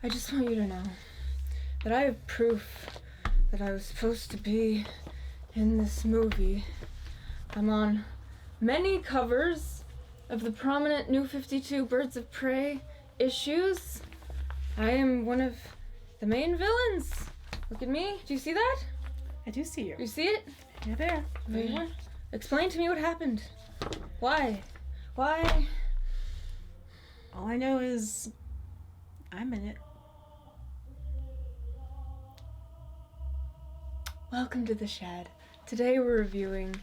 I just want you to know that I have proof that I was supposed to be in this movie. I'm on many covers of the prominent New 52 Birds of Prey issues. I am one of the main villains. Look at me. Do you see that? I do see you. You see it? You're there. Explain to me what happened. Why? Why? All I know is I'm in it. Welcome to the shed. Today we're reviewing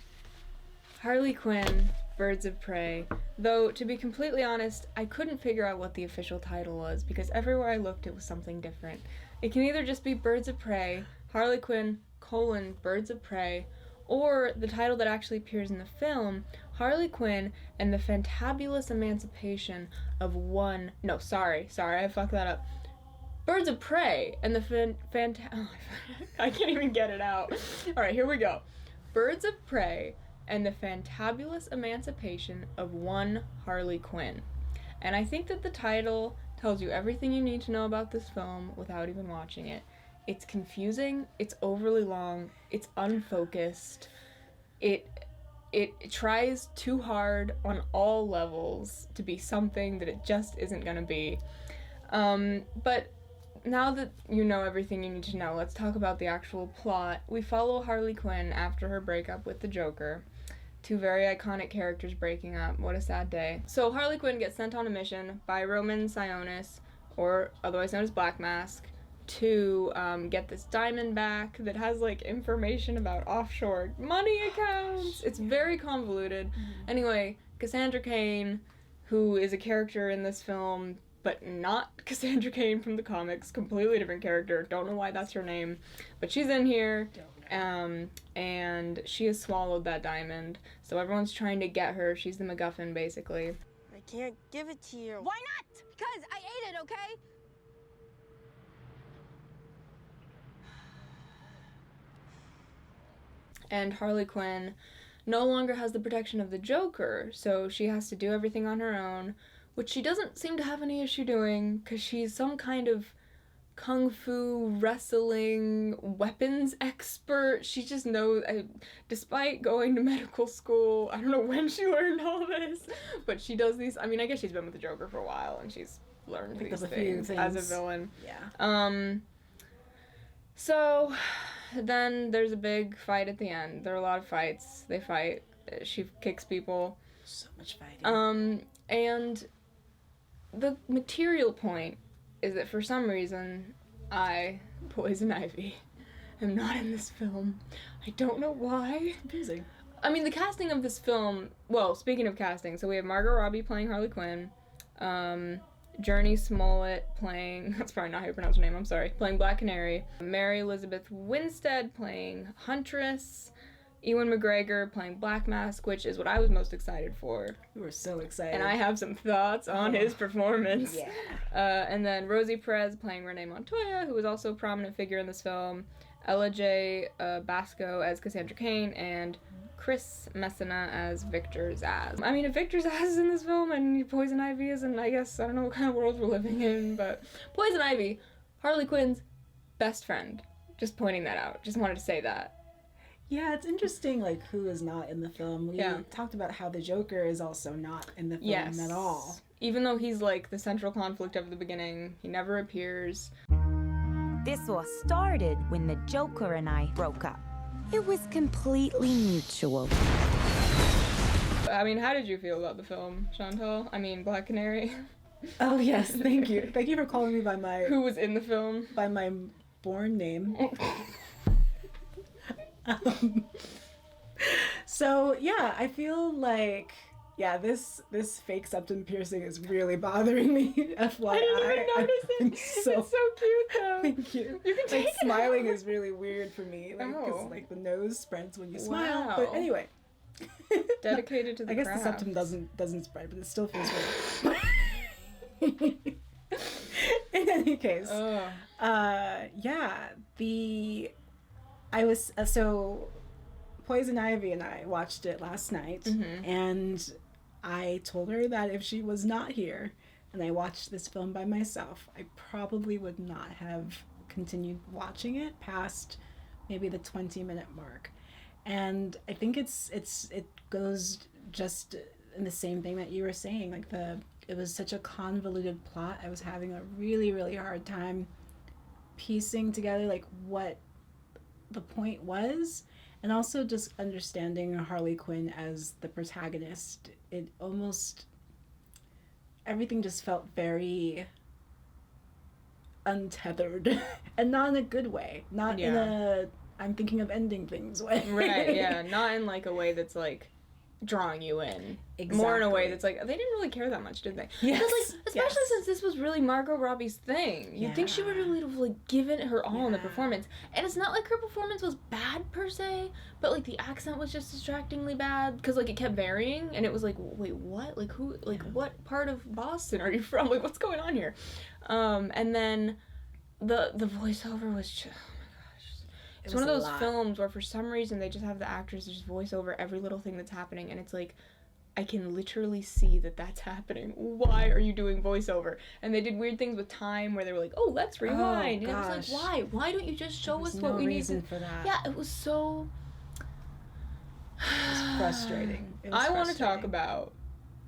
Harley Quinn, Birds of Prey. Though, to be completely honest, I couldn't figure out what the official title was because everywhere I looked it was something different. It can either just be Birds of Prey, Harley Quinn, Birds of Prey, or the title that actually appears in the film, Harley Quinn and the Fantabulous Emancipation of One... No, sorry, I fucked that up. Birds of Prey and the I can't even get it out. Alright, here we go. Birds of Prey and the Fantabulous Emancipation of One Harley Quinn. And I think that the title tells you everything you need to know about this film without even watching it. It's confusing, it's overly long, it's unfocused, it tries too hard on all levels to be something that it just isn't gonna be. But now that you know everything you need to know, let's talk about the actual plot. We follow Harley Quinn after her breakup with the Joker. Two very iconic characters breaking up. What a sad day. So Harley Quinn gets sent on a mission by Roman Sionis, or otherwise known as Black Mask, to get this diamond back that has like information about offshore money accounts. It's very convoluted. Anyway, Cassandra Cain, who is a character in this film, but not Cassandra Cain from the comics, completely different character. Don't know why that's her name, but she's in here. And she has swallowed that diamond, so everyone's trying to get her. She's the MacGuffin, basically. I can't give it to you. Why not? Because I ate it, okay? And Harley Quinn no longer has the protection of the Joker, so she has to do everything on her own, which she doesn't seem to have any issue doing, because she's some kind of kung fu, wrestling, weapons expert. She just knows, despite going to medical school, I don't know when she learned all this, but she does these, I guess she's been with the Joker for a while, and she's learned these things as a villain. Yeah. So then there's a big fight at the end. There are a lot of fights. They fight. She kicks people. So much fighting. And the material point is that for some reason, Poison Ivy, am not in this film. I don't know why. Confusing. The casting of this film, well, speaking of casting, so we have Margot Robbie playing Harley Quinn, Journey Smollett playing, that's probably not how you pronounce her name, I'm sorry, playing Black Canary, Mary Elizabeth Winstead playing Huntress, Ewan McGregor playing Black Mask, which is what I was most excited for. We were so excited. And I have some thoughts on his performance. Yeah. And then Rosie Perez playing Renee Montoya, who is also a prominent figure in this film, Ella J. Basco as Cassandra Cain, and Chris Messina as Victor Zsasz. If Victor Zsasz is in this film and Poison Ivy is, and I guess I don't know what kind of world we're living in, but Poison Ivy, Harley Quinn's best friend. Just pointing that out. Just wanted to say that. Yeah, it's interesting, who is not in the film. We talked about how the Joker is also not in the film at all. Even though he's, the central conflict of the beginning, he never appears. This was started when the Joker and I broke up. It was completely mutual. How did you feel about the film, Chantal? Black Canary? Oh, yes, thank you. Thank you for calling me by my... Who was in the film? By my born name. So, yeah, I feel like... Yeah, this fake septum piercing is really bothering me. FYI. I didn't even notice it. It's so cute, though. Thank you. You can take smiling is really weird for me. Because the nose spreads when you smile. Wow. But anyway. Dedicated to the craft. I guess the septum doesn't spread, but it still feels weird. In any case. Poison Ivy and I watched it last night, and I told her that if she was not here, and I watched this film by myself, I probably would not have continued watching it past maybe the 20-minute mark. And I think it goes just in the same thing that you were saying. Like it was such a convoluted plot. I was having a really, really hard time piecing together like what the point was, and also just understanding Harley Quinn as the protagonist. It almost, everything just felt very untethered and not in a good way, not in a I'm thinking of ending things way. Right, yeah, not in like a way that's like drawing you in. Exactly. More in a way that's like, they didn't really care that much, did they? Yes. Because, like, especially since this was really Margot Robbie's thing. You'd think she would really have like given her all in the performance. And it's not like her performance was bad per se, but like the accent was just distractingly bad because like it kept varying, and it was like, wait, what? Like who? Like what part of Boston are you from? Like what's going on here? And then the voiceover was just, it's one of those films where for some reason they just have the actors just voice over every little thing that's happening, and it's like, I can literally see that that's happening. Why are you doing voiceover? And they did weird things with time where they were like, oh, let's rewind. And it was like, why? Why don't you just show us what we need to... for that. Yeah, it was so... It was frustrating. I want to talk about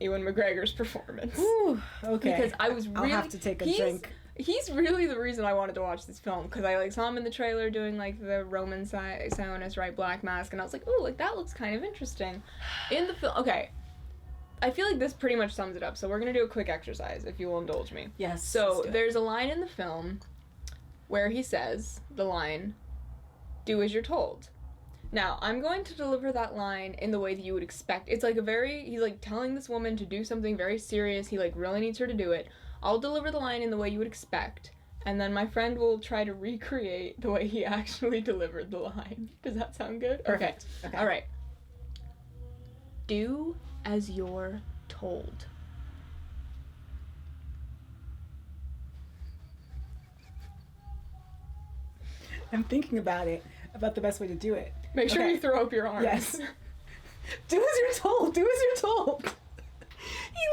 Ewan McGregor's performance. Ooh, okay. Because I was really... I'll have to take a drink. He's really the reason I wanted to watch this film, because I like saw him in the trailer doing like the Roman Sionis right black mask, and I was like, oh, like that looks kind of interesting. In the film, okay, I feel like this pretty much sums it up. So we're gonna do a quick exercise, if you will indulge me. Yes. So there's a line in the film where he says the line, "Do as you're told." Now, I'm going to deliver that line in the way that you would expect. It's like he's like telling this woman to do something very serious. He like really needs her to do it. I'll deliver the line in the way you would expect, and then my friend will try to recreate the way he actually delivered the line. Does that sound good? Perfect. Okay. All right. Do as you're told. I'm thinking about the best way to do it. Make sure you throw up your arms. Yes. Do as you're told. Do as you're told. He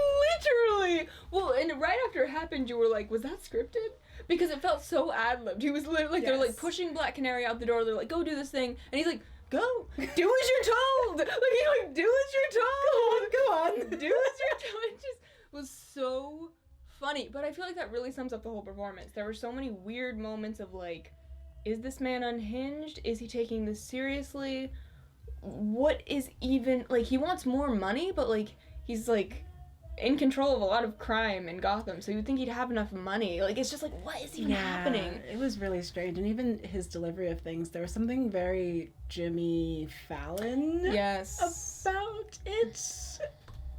literally... Well, and right after it happened, you were like, was that scripted? Because it felt so ad-libbed. He was literally, like, they're, like, pushing Black Canary out the door. They're like, go do this thing. And he's like, go. Do as you're told. Like, he's like, do as you're told. Go on. Do as you're told. It just was so funny. But I feel like that really sums up the whole performance. There were so many weird moments of, like, is this man unhinged? Is he taking this seriously? What is even... Like, he wants more money, but, like, he's, like... in control of a lot of crime in Gotham, so you'd think he'd have enough money. Like, it's just like, what is even happening? It was really strange, and even his delivery of things, there was something very Jimmy Fallon about it,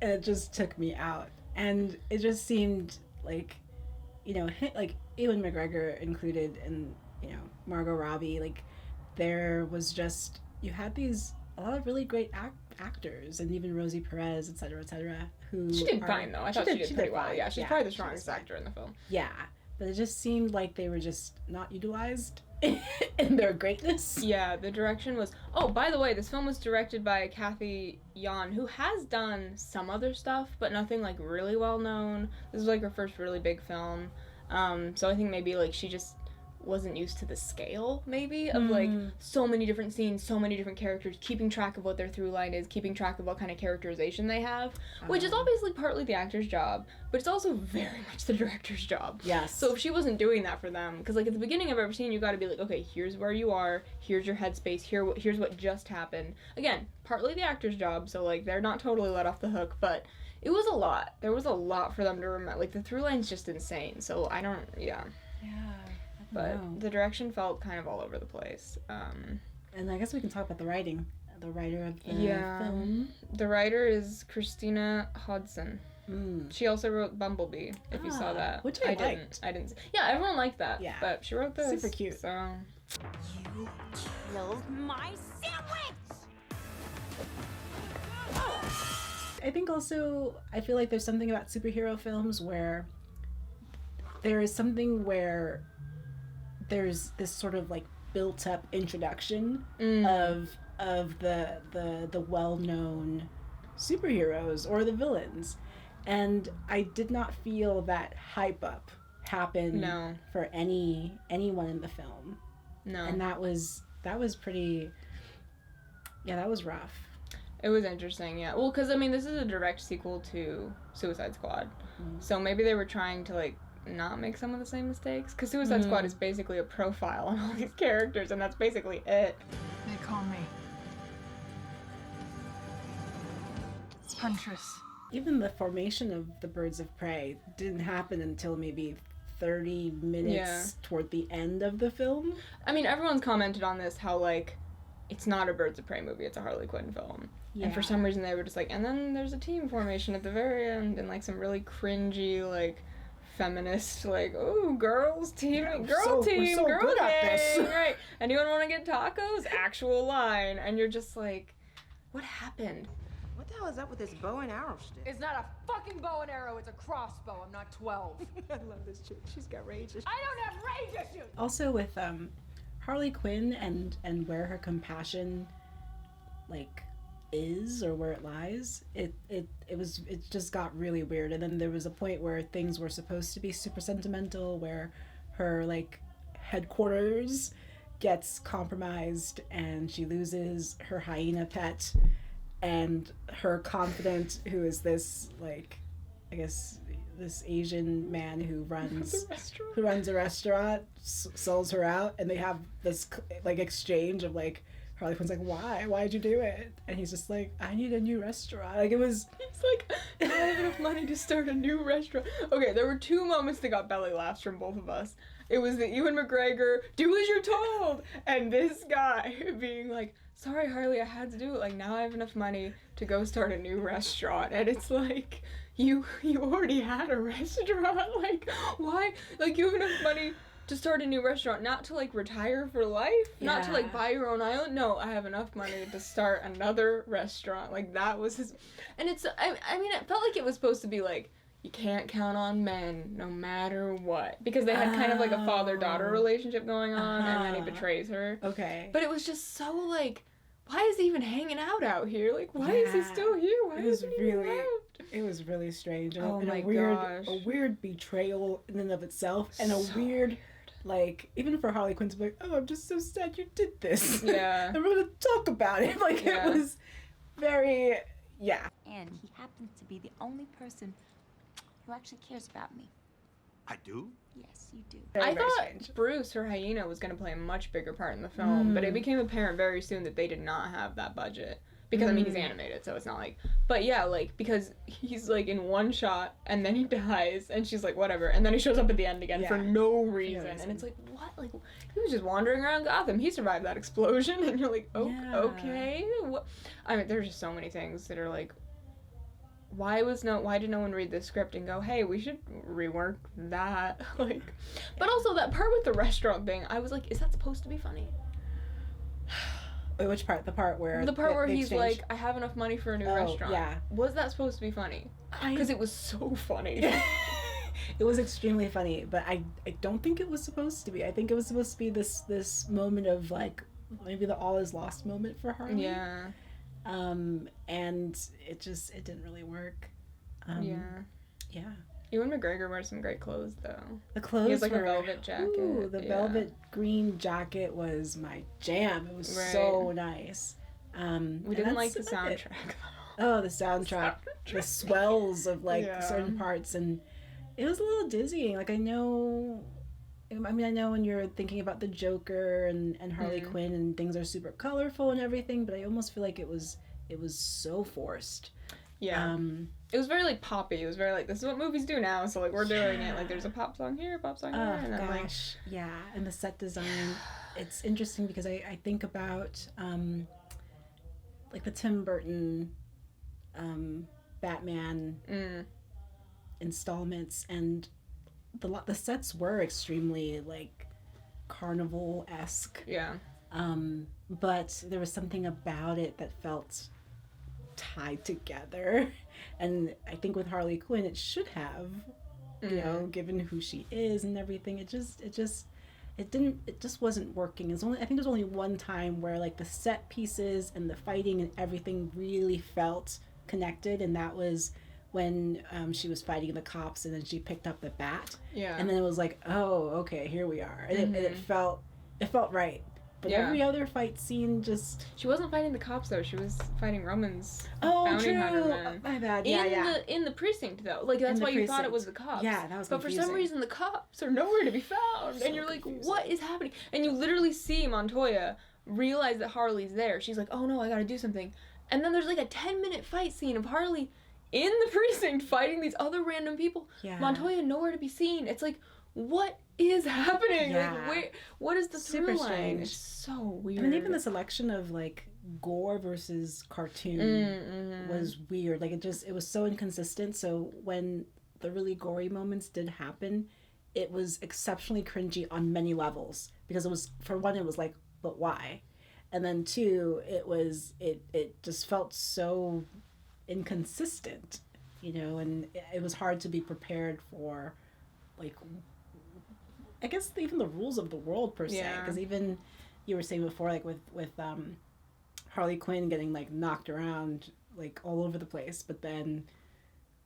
and it just took me out. And it just seemed like, you know, like Ewan McGregor included, and, you know, Margot Robbie, like, there was just, you had a lot of really great actors, and even Rosie Perez, etc., who she did fine though. I thought she did pretty well. Yeah, she's probably the strongest actor in the film. Yeah, but it just seemed like they were just not utilized in their greatness. Yeah, the direction was... Oh, by the way, this film was directed by Kathy Yan, who has done some other stuff, but nothing like really well known. This was like her first really big film. So I think maybe like she just wasn't used to the scale, maybe, of like so many different scenes, so many different characters, keeping track of what their through line is, keeping track of what kind of characterization they have, which is obviously partly the actor's job, but it's also very much the director's job. Yes. So if she wasn't doing that for them, because like at the beginning of every scene, you got to be like, okay, here's where you are, here's your headspace, here's what just happened. Again, partly the actor's job, so like they're not totally let off the hook, but it was a lot. There was a lot for them to remember. Like the through line's just insane. So I don't. Yeah. But the direction felt kind of all over the place. And I guess we can talk about the writing. The writer of the film. The writer is Christina Hodson. She also wrote Bumblebee, if you saw that. Which I liked. didn't. Yeah, everyone liked that. Yeah. But she wrote this. Super cute. So. You killed my sandwich! I think also, I feel like there's something about superhero films where there is something where there's this sort of like built up introduction of the well-known superheroes or the villains, And I did not feel that hype up happen for anyone in the film. No. And that was pretty, that was rough. It was interesting, yeah. Well, because, I mean, this is a direct sequel to Suicide Squad. So maybe they were trying to, like, not make some of the same mistakes. Because Suicide Squad is basically a profile on all these characters, and that's basically it. They call me Huntress. Even the formation of the Birds of Prey didn't happen until maybe 30 minutes toward the end of the film. I mean, everyone's commented on this, how, like, it's not a Birds of Prey movie, it's a Harley Quinn film. Yeah. And for some reason they were just like, and then there's a team formation at the very end, and, like, some really cringy, like, feminist, like, oh, girls team, girl team, girl gang, right? Anyone want to get tacos? Actual line. And you're just like, what happened? What the hell is up with this bow and arrow stick? It's not a fucking bow and arrow, it's a crossbow. I'm not 12. I love this chick. She's got rage issues. I don't have rage issues! Also with Harley Quinn and where her compassion, like, is, or where it lies, it just got really weird. And then there was a point where things were supposed to be super sentimental, where her, like, headquarters gets compromised and she loses her hyena pet, and her confidant, who is this, like, I guess this Asian man who runs a restaurant, sells her out, and they have this, like, exchange of, like, Harley Quinn's like, why'd you do it? And he's just like, I need a new restaurant. Like, it was, he's like, I have enough money to start a new restaurant. Okay, there were two moments that got belly laughs from both of us. It was the Ewan McGregor, do as you're told, and this guy being like, sorry, Harley, I had to do it. Like, now I have enough money to go start a new restaurant. And it's like, you already had a restaurant. Like, why? Like, you have enough money to start a new restaurant, not to, like, retire for life, not to, like, buy your own island. No, I have enough money to start another restaurant. Like, that was his, and it's, I mean, it felt like it was supposed to be, like, you can't count on men no matter what, because they had kind of, like, a father-daughter relationship going on, and then he betrays her. Okay. But it was just so, like, why is he even hanging out here? Like, why is he still here? Why isn't he left? It was really strange. Oh my gosh. A weird betrayal in and of itself, and a weird, like, even for Harley Quinn to be like, oh, I'm just so sad you did this. Yeah. And we're gonna talk about it. Like, it was very, And he happens to be the only person who actually cares about me. I do? Yes, you do. Very, I very thought strange. Bruce, her hyena, was going to play a much bigger part in the film, but it became apparent very soon that they did not have that budget. Because, I mean, he's animated, so it's not like... But yeah, like, because he's, like, in one shot, and then he dies, and she's like, whatever, and then he shows up at the end again for no reason. And it's like, what? Like, he was just wandering around Gotham. He survived that explosion, and you're like, okay? What? I mean, there's just so many things that are like, why did no one read this script and go, hey, we should rework that? Like, but also that part with the restaurant thing, I was like, is that supposed to be funny? Wait, which part? The part where He's like, I have enough money for a new restaurant. Yeah. Was that supposed to be funny? Because it was so funny. It was extremely funny, but I don't think it was supposed to be. I think it was supposed to be this moment of, like, maybe the all is lost moment for Harley. Yeah. And it didn't really work. Yeah. Ewan McGregor wears some great clothes, though. The clothes he has, like, were, a velvet jacket. Ooh, the velvet green jacket was my jam. It was so nice. We didn't like the soundtrack. Oh, the soundtrack. The swells of, like, certain parts, and it was a little dizzying. Like, I know when you're thinking about the Joker and Harley Quinn and things are super colorful and everything, but I almost feel like it was so forced. Yeah. It was very, like, poppy. It was very, like, this is what movies do now, so, like, we're doing it. Like, there's a pop song here, pop song here, and then, gosh. Yeah, and the set design, it's interesting because I think about, like, the Tim Burton Batman installments, and the sets were extremely, like, carnival-esque. Yeah. But there was something about it that felt tied together, and I think with Harley Quinn it should have, you know, given who she is and everything. It just wasn't working. I think there's only one time where, like, the set pieces and the fighting and everything really felt connected, and that was when she was fighting the cops and then she picked up the bat. Yeah. And then it was like, oh, okay, here we are. And it felt right. But every other fight scene just... She wasn't fighting the cops, though. She was fighting Roman's bounty hunter men. My bad. In the precinct, though. Like, that's why you thought it was the cops. Yeah, that was But confusing. for some reason, the cops are nowhere to be found. And you're like, what is happening? And you literally see Montoya realize that Harley's there. She's like, oh, no, I gotta do something. And then there's, like, a 10-minute fight scene of Harley in the precinct fighting these other random people. Yeah. Montoya nowhere to be seen. It's like, what is happening? Yeah. Like, what is the Super through line? strange. It's so weird. And even the selection of like gore versus cartoon was weird. Like it was so inconsistent. So when the really gory moments did happen, it was exceptionally cringy on many levels. Because it was, for one, it was like, but why? And then two, it just felt so inconsistent, and it was hard to be prepared for, like, I guess even the rules of the world per se, because even you were saying before, like with Harley Quinn getting like knocked around like all over the place, but then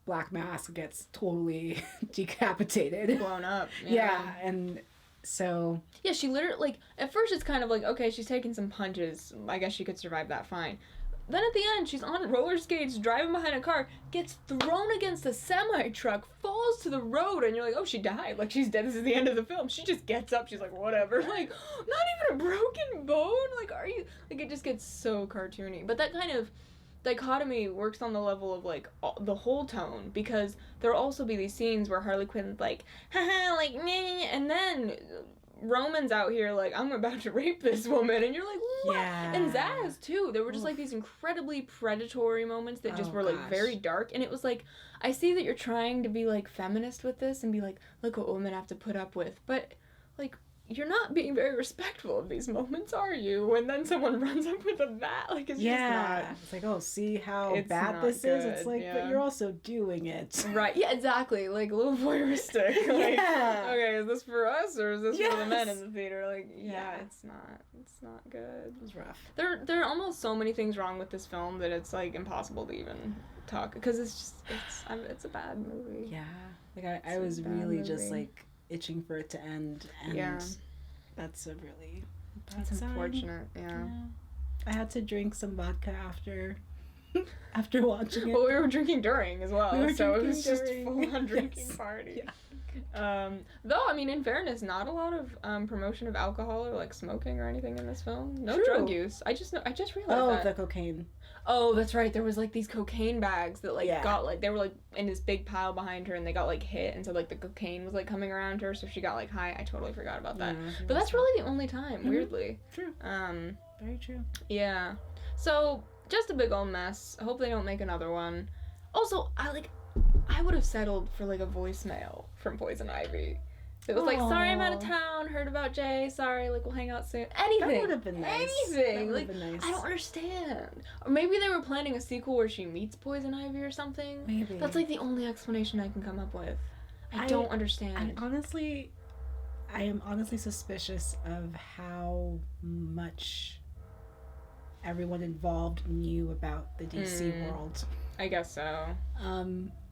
Black Mask gets totally decapitated, blown up. Yeah, and so yeah, she literally, like, at first it's kind of like, okay, she's taking some punches. I guess she could survive that fine. Then at the end, she's on roller skates, driving behind a car, gets thrown against a semi-truck, falls to the road, and you're like, oh, she died. Like, she's dead. This is the end of the film. She just gets up. She's like, whatever. Like, not even a broken bone? Like, are you... Like, it just gets so cartoony. But that kind of dichotomy works on the level of, like, the whole tone, because there'll also be these scenes where Harley Quinn's like, haha, like, meh, and then... Roman's out here like, I'm about to rape this woman, and you're like, what? Yeah. And Zaz too. There were just like these incredibly predatory moments that just were like very dark, and it was like, I see that you're trying to be like feminist with this and be like, look what women have to put up with, but like, you're not being very respectful of these moments, are you? And then someone runs up with a bat, like, it's just not. It's like, oh, see how It's bad not this is? It's good, like, yeah. but you're also doing it. Right, yeah, exactly, like a little voyeuristic. Like, Yeah. okay, is this for us or is this for the men Yes. in the theater? Like, yeah, Yeah. it's not good. It was rough. There are almost so many things wrong with this film that it's like impossible to even talk, because it's a bad movie. Yeah. Like I a was bad really just movie. like itching for it to end, and Yeah. that's a really bad That's sign. unfortunate. Yeah. I had to drink some vodka after watching it. Well, we were drinking during as well, We were so it drinking was just during. full on drinking Yes. party. Yeah. Though, I mean, in fairness, not a lot of promotion of alcohol or like smoking or anything in this film. No True. drug use. I just realized Oh, that. the cocaine. Oh, that's right. There was like these cocaine bags that like Yeah. got like, they were like in this big pile behind her, and they got like hit, and so like the cocaine was like coming around her, so she got like high. I totally forgot about that. Yeah, But that's really the only time, Mhm. weirdly. True. Very true. Yeah. So just a big old mess. I hope they don't make another one. Also, I would have settled for like a voicemail from Poison Ivy. It was like, sorry, I'm out of Aw. town. Heard about Jay. Sorry, like we'll hang out soon. Anything. That would have been nice. Anything. That would Like, have been nice. I don't understand. Or maybe they were planning a sequel where she meets Poison Ivy or something. Maybe. That's like the only explanation I can come up with. I don't understand. I am honestly suspicious of how much everyone involved knew about the DC world. I guess so.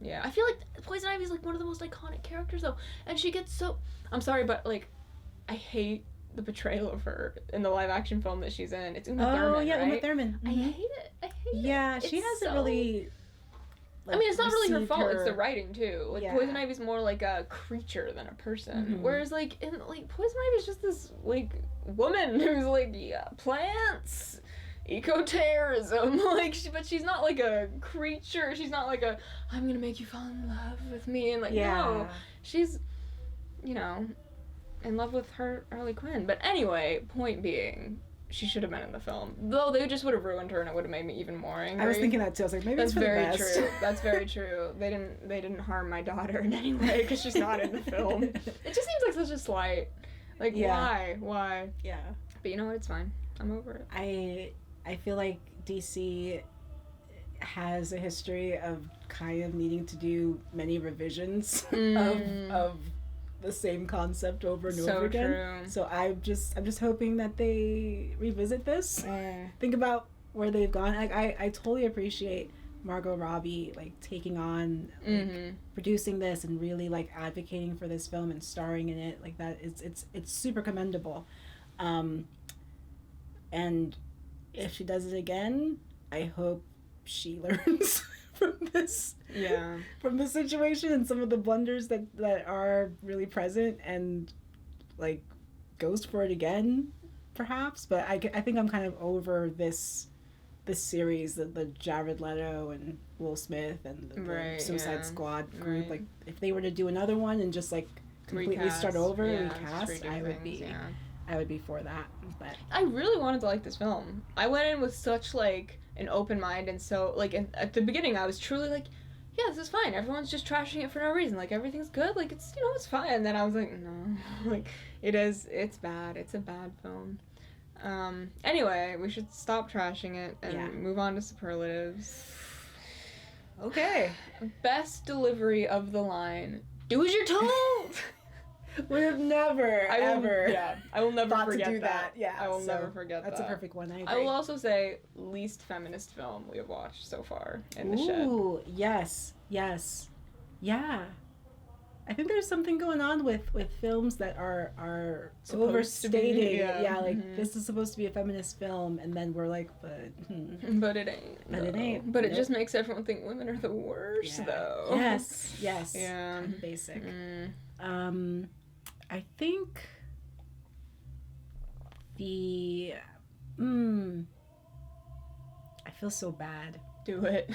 Yeah, I feel like Poison Ivy is like one of the most iconic characters though, and she gets so. I'm sorry, but like, I hate the portrayal of her in the live action film that she's in. It's Uma Thurman, yeah, right? Uma Thurman. I hate it. I hate it. Yeah, she It's hasn't so- really. I mean, it's not really her received fault. It's the writing too. Like Yeah. Poison Ivy's more like a creature than a person, Mhm. whereas like Poison Ivy's just this like woman who's like plants. Eco-terrorism, but she's not like a creature. She's not like I'm gonna make you fall in love with me, and no, she's, in love with Harley Quinn. But anyway, point being, she should have been in the film. Though they just would have ruined her, and it would have made me even more angry. I was thinking that too. I was like, maybe That's it's for very the best. true. That's very true. They didn't harm my daughter in any way because she's not in the film. It just seems like such a slight. Like, Yeah. why? Yeah. But you know what? It's fine. I'm over it. I feel like DC has a history of kind of needing to do many revisions of the same concept over and So over again. true. So I'm just hoping that they revisit this. Think about where they've gone. I totally appreciate Margot Robbie like taking on like, producing this and really like advocating for this film and starring in it like that. It's super commendable. And if she does it again, I hope she learns from this. Yeah. From the situation and some of the blunders that are really present and like goes for it again, perhaps. But I think I'm kind of over this series, the Jared Leto and Will Smith and the Suicide Squad group. Like if they were to do another one and just like completely start over, recast, I would be for that. But I really wanted to like this film. I went in with such like an open mind, and so like at the beginning I was truly like, yeah, this is fine. Everyone's just trashing it for no reason. Like everything's good. Like it's it's fine. And then I was like, no, like it's bad. It's a bad film. Anyway, we should stop trashing it and move on to superlatives. okay. Best delivery of the line. Do as you're told. Would have never, ever. Yeah, I will never thought forget to do that. Yeah, I will never forget that's that. That's a perfect one. I agree. I will also say least feminist film we have watched so far in the shed. Ooh, yes, yeah. I think there's something going on with films that are overstating. Like this is supposed to be a feminist film, and then we're like, but it ain't. But it ain't. But it just makes everyone think women are the worst, though. Yes. Yeah. Kind of basic. I think the I feel so bad. Do it.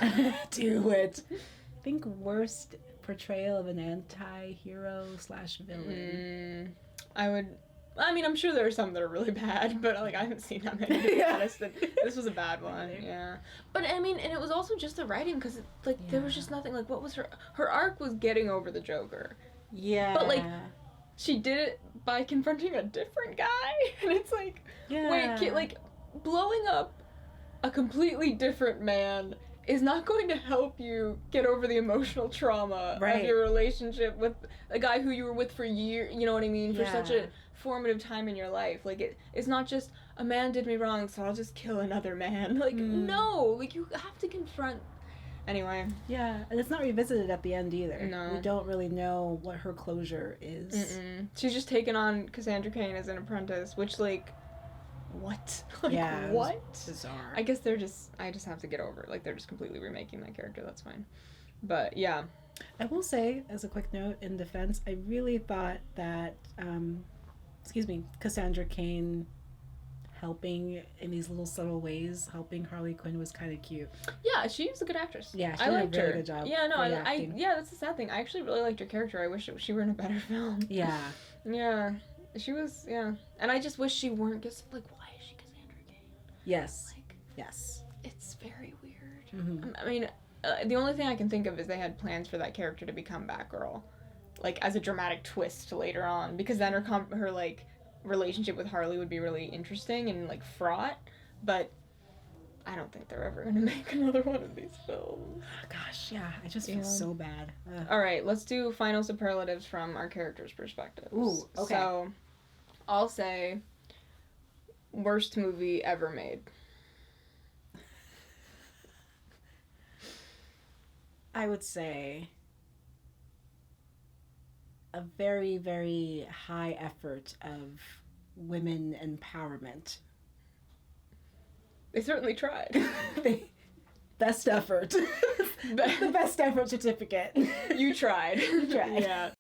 Do it. I think worst portrayal of an anti-hero / villain. I'm sure there are some that are really bad, but like I haven't seen that many, to be honest. And this was a bad one. Yeah. But and it was also just the writing, because there was just nothing. Like, what was her arc was getting over the Joker. Yeah. But like she did it by confronting a different guy, and it's like, wait, like blowing up a completely different man is not going to help you get over the emotional trauma of your relationship with a guy who you were with for years, you know what I mean, for such a formative time in your life. Like, it's not just, a man did me wrong, so I'll just kill another man. Like, no, like, you have to confront. Anyway. Yeah, and it's not revisited at the end either. No. We don't really know what her closure is. She's just taken on Cassandra Cain as an apprentice, which, like, what? Like, what? Bizarre. I guess I just have to get over it. Like, they're just completely remaking that character. That's fine. But, yeah. I will say, as a quick note in defense, I really thought that, Cassandra Cain helping in these little subtle ways, helping Harley Quinn was kind of cute. Yeah, she's a good actress. Yeah, she I did liked a really her. good job. Yeah, no, that's the sad thing. I actually really liked her character. I wish she were in a better film. Yeah. Yeah. She was, And I just wish she weren't just, like, why is she Cassandra Cain? Yes. Like, yes. It's very weird. Mm-hmm. I mean, the only thing I can think of is they had plans for that character to become Batgirl. Like, as a dramatic twist later on. Because then her like, relationship with Harley would be really interesting and, like, fraught. But I don't think they're ever going to make another one of these films. Gosh, yeah. I just feel so bad. Ugh. All right, let's do final superlatives from our characters' perspectives. Ooh, okay. So, I'll say, worst movie ever made. I would say a very, very high effort of women empowerment. They certainly tried. Best effort. The best effort certificate. You tried. You tried. Yeah.